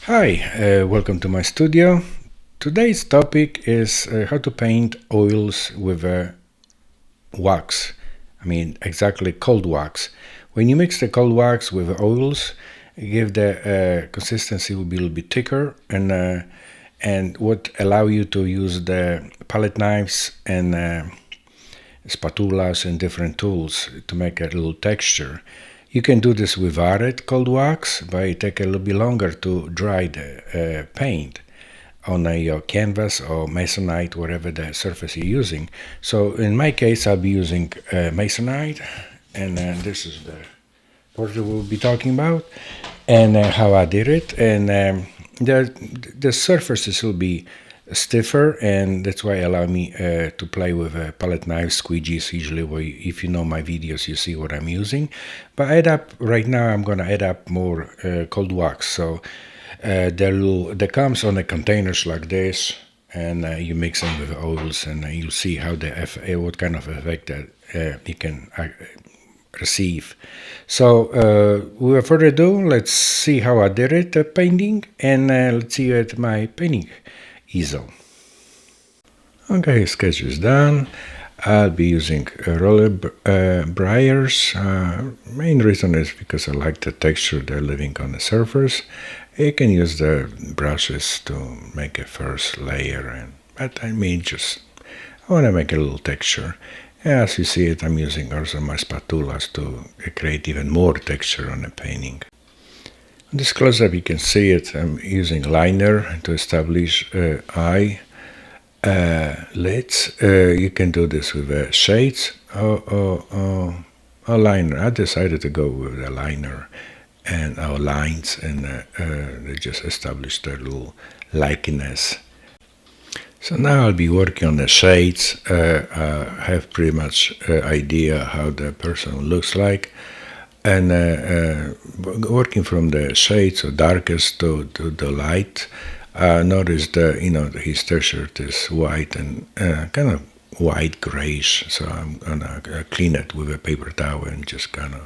Hi, welcome to my studio. Today's topic is how to paint oils with wax. I mean, exactly cold wax. When you mix the cold wax with oils, give the consistency will be a little bit thicker and what allow you to use the palette knives and spatulas and different tools to make a little texture. You can do this without it, cold wax, but it takes a little bit longer to dry the paint on your canvas or masonite, whatever the surface you're using. So in my case, I'll be using masonite, and this is the portrait we'll be talking about, and how I did it. And the surfaces will be stiffer, and that's why allow me to play with palette knives, squeegees. Usually, if you know my videos, you see what I'm using. But right now, I'm gonna add up more cold wax. So that comes on the containers like this, and you mix them with oils, and you'll see how what kind of effect that you can receive. So without further ado, let's see how I did it, the painting, and let's see at my painting easel. Okay, sketch is done. I'll be using roller briars. Main reason is because I like the texture they're leaving on the surface. You can use the brushes to make a first layer, but I mean I want to make a little texture. As you see it, I'm using also my spatulas to create even more texture on the painting. On this close-up, you can see it. I'm using liner to establish eye lids. You can do this with shades or liner. I decided to go with the liner and our lines, and they just established their little likeness. So now I'll be working on the shades. I have pretty much idea how the person looks like, and working from the shades of darkest to the light. Notice his t-shirt is white and kind of white grayish, so I'm gonna clean it with a paper towel and just kind of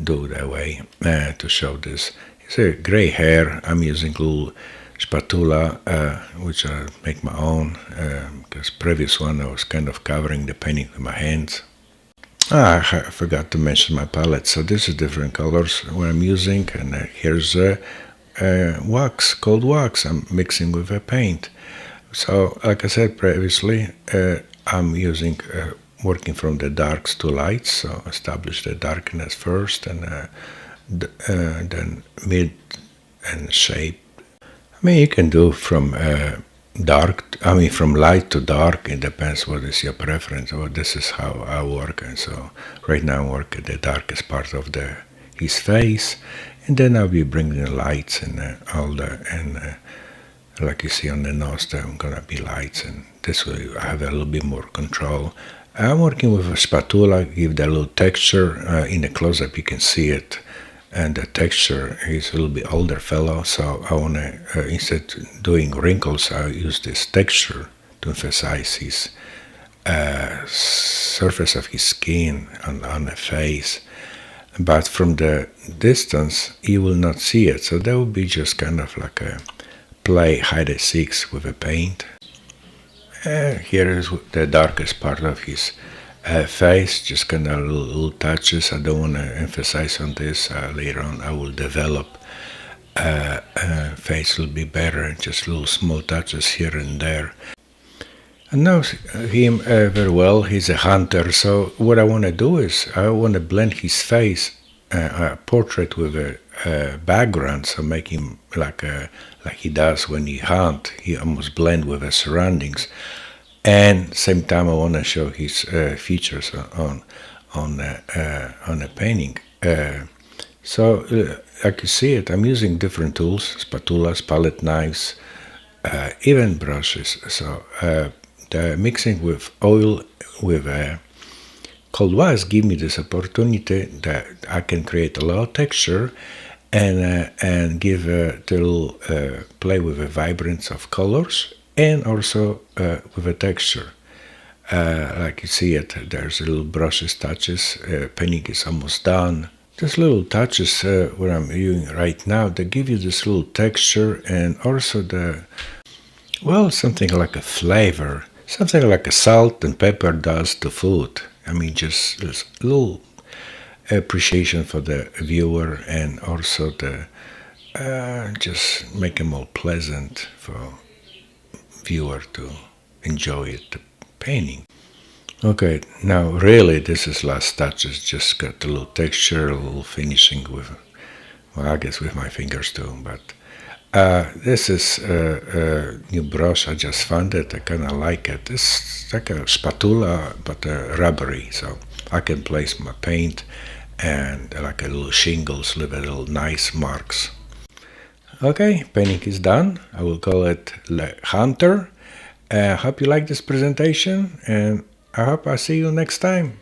do that way to show this. It's a gray hair. I'm using little spatula, which I make my own, because previous one I was kind of covering the painting with my hands. I forgot to mention my palette. So this is different colors what I'm using, and here's wax, cold wax I'm mixing with a paint. So like I said previously, I'm using working from the darks to lights, so establish the darkness first, and then mid and shape. I mean, you can do from from light to dark. It depends what is your preference. Well, this is how I work, and so right now I work at the darkest part of his face, and then I'll be bringing the lights and like you see on the nose, there are gonna be lights, and this way I have a little bit more control. I'm working with a spatula, give that little texture. In the close-up, you can see it. And the texture is a little bit older fellow, so I want to, instead of doing wrinkles, I use this texture to emphasize his surface of his skin on the face. But from the distance, you will not see it, so that would be just kind of like a play hide and seeks with a paint. Here is the darkest part of his face, just kind of little touches. I don't want to emphasize on this. Later on I will develop face will be better, just little small touches here and there. I know him very well. He's a hunter, so what I want to do is I want to blend his face portrait with a background, so make him like he does when he hunt. He almost blend with the surroundings. And same time, I want to show his features on the painting. So, like you see it, I'm using different tools: spatulas, palette knives, even brushes. So, the mixing with oil with cold wax give me this opportunity that I can create a lot of texture and give a little play with the vibrance of colors, and also with a texture. Like you see it, there's a little brushes touches. Painting is almost done. These little touches, what I'm doing right now, they give you this little texture and also something like a flavor, something like a salt and pepper does to food. I mean, just this little appreciation for the viewer and also the just make them all pleasant for viewer to enjoy it, the painting. Okay, now really this is last touches, just got a little texture, a little finishing with, well, I guess with my fingers too, but this is a new brush, I just found it, I kind of like it. It's like a spatula, but rubbery, so I can place my paint and like a little shingles, leave a little nice marks. Okay, painting is done. I will call it Le Hunter. I hope you like this presentation, and I hope I see you next time.